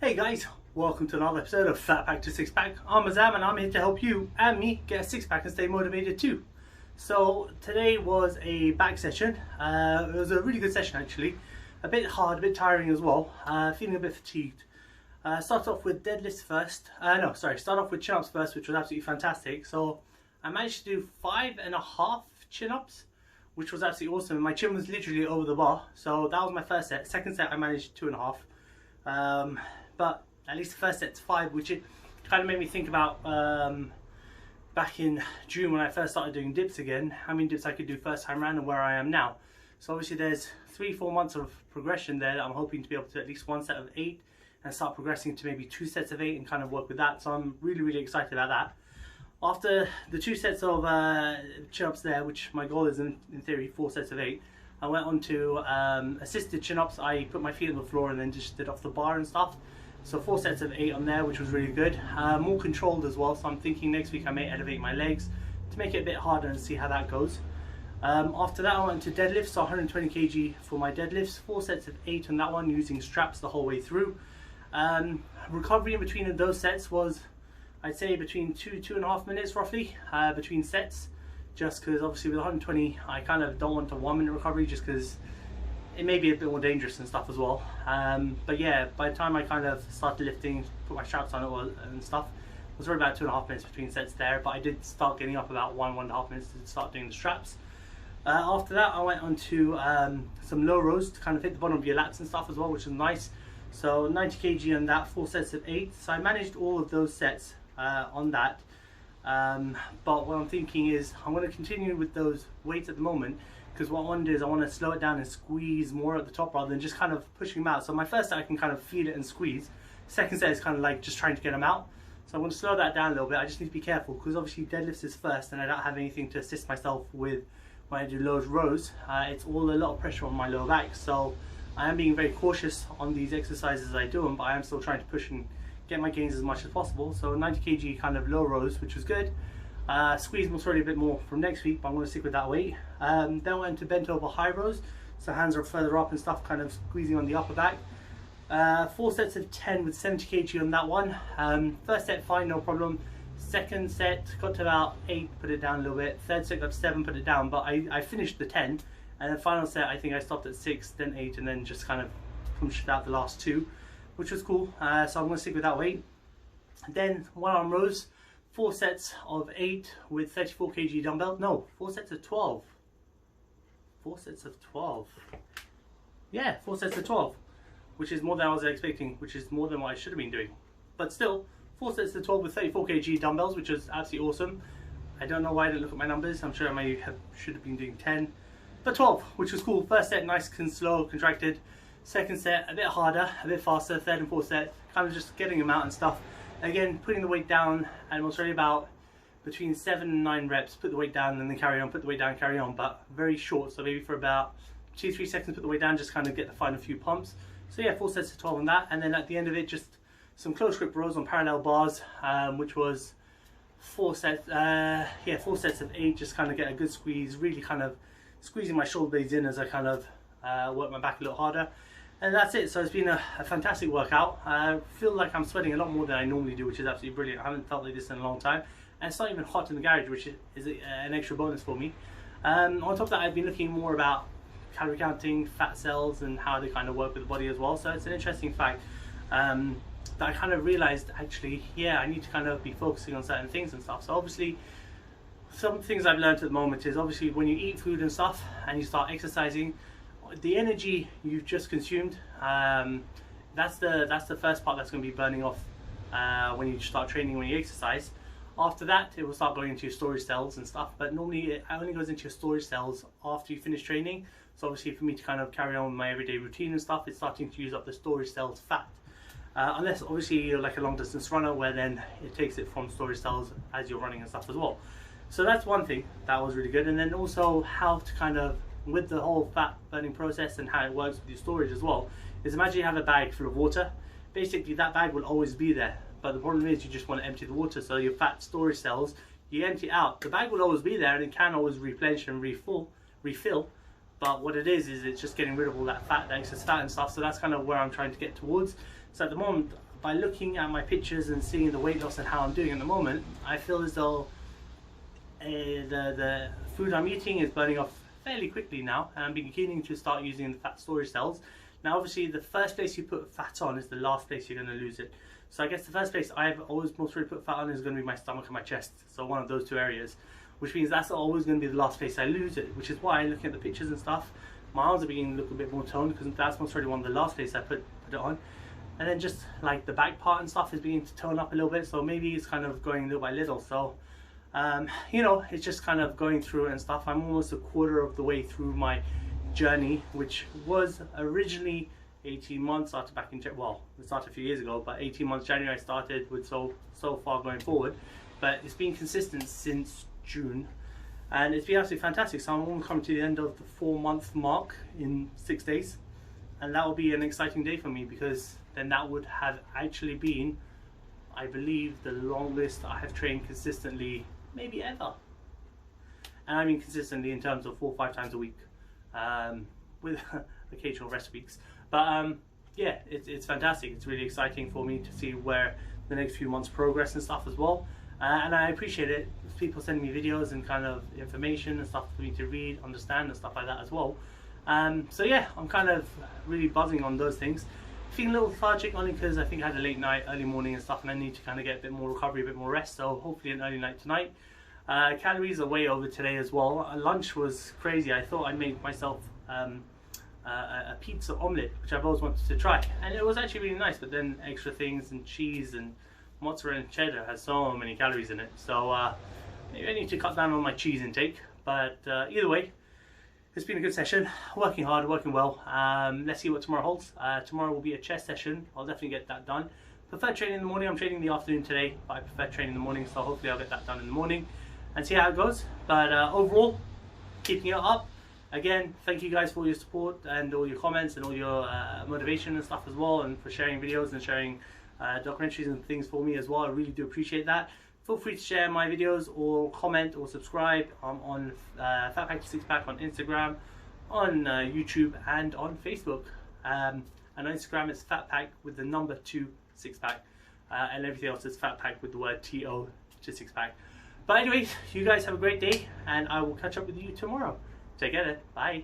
Hey guys, welcome to another episode of Fat Pack to Six Pack. I'm Azam and I'm here to help you and me get a six pack and stay motivated too. So today was a back session. It was a really good session actually. A bit hard, a bit tiring as well. Feeling a bit fatigued. Start off with deadlifts first. Start off with chin-ups first, which was absolutely fantastic. So I managed to do 5.5 chin-ups, which was absolutely awesome. My chin was literally over the bar. So that was my first set. Second set I managed 2.5. But at least the first set's 5, which it kind of made me think about back in June when I first started doing dips again, how many dips I could do first time round and where I am now. So obviously there's 3-4 months of progression there that I'm hoping to be able to at least one set of 8 and start progressing to maybe 2 sets of 8 and kind of work with that. So I'm really excited about that. After the 2 sets of chin-ups there, which my goal is in theory 4 sets of 8, I went on to assisted chin-ups. I put my feet on the floor and then just did off the bar and stuff. So 4 sets of 8 on there, which was really good. More controlled as well, so I'm thinking next week I may elevate my legs to make it a bit harder and see how that goes. After that I went to deadlifts, so 120 kg for my deadlifts, 4 sets of 8 on that one using straps the whole way through. Recovery in between those sets was, I'd say, between 2.5 minutes roughly between sets, just because obviously with 120 I kind of don't want a 1 minute recovery just because it may be a bit more dangerous and stuff as well. But yeah, by the time I kind of started lifting, put my straps on it and stuff, it was probably about 2.5 minutes between sets there, but I did start getting up about 1.5 minutes to start doing the straps. After that I went on to some low rows to kind of hit the bottom of your lats and stuff as well, which was nice. So 90 kg on that, 4 sets of 8. So I managed all of those sets on that. But what I'm thinking is I'm going to continue with those weights at the moment, because what I want to do is I want to slow it down and squeeze more at the top rather than just kind of pushing them out. So my first set I can kind of feel it and squeeze. Second set is kind of like just trying to get them out. So I'm going to slow that down a little bit. I just need to be careful because obviously deadlifts is first and I don't have anything to assist myself with when I do those rows. It's all a lot of pressure on my lower back. So I am being very cautious on these exercises as I do them, but I am still trying to push and get my gains as much as possible. So 90 kg kind of low rows, which was good. Squeeze most probably a bit more from next week, but I'm going to stick with that weight. Then I went to bent over high rows, so hands are further up and stuff, kind of squeezing on the upper back. 4 sets of 10 with 70 kg on that one. First set fine, no problem. Second set got to about 8, put it down a little bit. Third set got to 7, put it down, but I finished the 10. And then final set I think I stopped at 6, then 8, and then just kind of punched out the last 2, which was cool. So I'm going to stick with that weight. Then 1 arm rows, 4 sets of 8 with 34 kg dumbbell. No, 4 sets of 12. 4 sets of 12. Yeah, 4 sets of 12, which is more than I was expecting, which is more than what I should have been doing. But still, 4 sets of 12 with 34 kg dumbbells, which was absolutely awesome. I don't know why I didn't look at my numbers. I'm sure I should have been doing 10. But 12, which was cool. First set, nice and slow, contracted. Second set, a bit harder, a bit faster. Third and fourth set, kind of just getting them out and stuff. Again, putting the weight down, and it was really about between 7 and 9 reps. Put the weight down and then carry on, put the weight down, carry on, but very short. So maybe for about 2-3 seconds, put the weight down, just kind of get the final few pumps. So yeah, 4 sets of 12 on that. And then at the end of it, just some close grip rows on parallel bars, which was 4 sets, 4 sets of 8, just kind of get a good squeeze, really kind of squeezing my shoulder blades in as I kind of work my back a little harder. And that's it. So it's been a fantastic workout. I feel like I'm sweating a lot more than I normally do, which is absolutely brilliant. I haven't felt like this in a long time. And it's not even hot in the garage, which is an extra bonus for me. On top of that, I've been looking more about calorie counting, fat cells, and how they kind of work with the body as well. So it's an interesting fact that I kind of realized, actually, yeah, I need to kind of be focusing on certain things and stuff. So obviously, some things I've learned at the moment is obviously when you eat food and stuff and you start exercising, the energy you've just consumed, that's the first part that's going to be burning off when you start training, when you exercise. After that, it will start going into your storage cells and stuff, but normally it only goes into your storage cells after you finish training. So obviously for me to kind of carry on with my everyday routine and stuff, it's starting to use up the storage cells fat. Unless obviously you're like a long distance runner, where then it takes it from storage cells as you're running and stuff as well. So that's one thing that was really good. And then also how to kind of, with the whole fat burning process and how it works with your storage as well, is imagine you have a bag full of water. Basically that bag will always be there, but the problem is you just want to empty the water. So your fat storage cells, you empty out, the bag will always be there and it can always replenish and refill, but what it is it's just getting rid of all that fat, that excess fat and stuff. So that's kind of where I'm trying to get towards. So at the moment, by looking at my pictures and seeing the weight loss and how I'm doing at the moment, I feel as though the food I'm eating is burning off fairly quickly now, and I'm beginning to start using the fat storage cells. Now obviously the first place you put fat on is the last place you're going to lose it. So I guess the first place I've always most really put fat on is going to be my stomach and my chest, so one of those two areas, which means that's always going to be the last place I lose it, which is why looking at the pictures and stuff, my arms are beginning to look a bit more toned, because that's most really one of the last place I put it on. And then just like the back part and stuff is beginning to tone up a little bit, so maybe it's kind of going little by little. So you know, it's just kind of going through it and stuff. I'm almost a quarter of the way through my journey, which was originally 18 months, started back in, well, it started a few years ago, but 18 months January I started with, so far going forward. But it's been consistent since June, and it's been absolutely fantastic. So I'm coming to the end of the 4-month mark in 6 days, and that will be an exciting day for me, because then that would have actually been, I believe, the longest I have trained consistently maybe ever. And I mean consistently in terms of 4 or 5 times a week, with occasional rest weeks. But yeah, it's fantastic. It's really exciting for me to see where the next few months progress and stuff as well. And I appreciate it. People send me videos and kind of information and stuff for me to read, understand and stuff like that as well. So yeah, I'm kind of really buzzing on those things. Feeling a little lethargic only because I think I had a late night, early morning and stuff, and I need to kind of get a bit more recovery, a bit more rest. So hopefully an early night tonight. Calories are way over today as well. Lunch was crazy. I thought I made myself a pizza omelette, which I've always wanted to try, and it was actually really nice, but then extra things and cheese and mozzarella and cheddar has so many calories in it, so maybe I need to cut down on my cheese intake. But either way, it's been a good session, working hard, working well. Let's see what tomorrow holds. Tomorrow will be a chest session. I'll definitely get that done. Prefer training in the morning. I'm training in the afternoon today, but I prefer training in the morning, so hopefully I'll get that done in the morning and see how it goes. But overall, keeping it up. Again, thank you guys for all your support and all your comments and all your motivation and stuff as well, and for sharing videos and sharing documentaries and things for me as well. I really do appreciate that. Feel free to share my videos or comment or subscribe on Fat Pack to Six Pack on Instagram, on YouTube and on Facebook. And on Instagram it's Fat Pack with the number 2 6 pack, and everything else is Fat Pack with the word TO to 6 pack. But anyways, you guys have a great day, and I will catch up with you tomorrow. Take care then. Bye.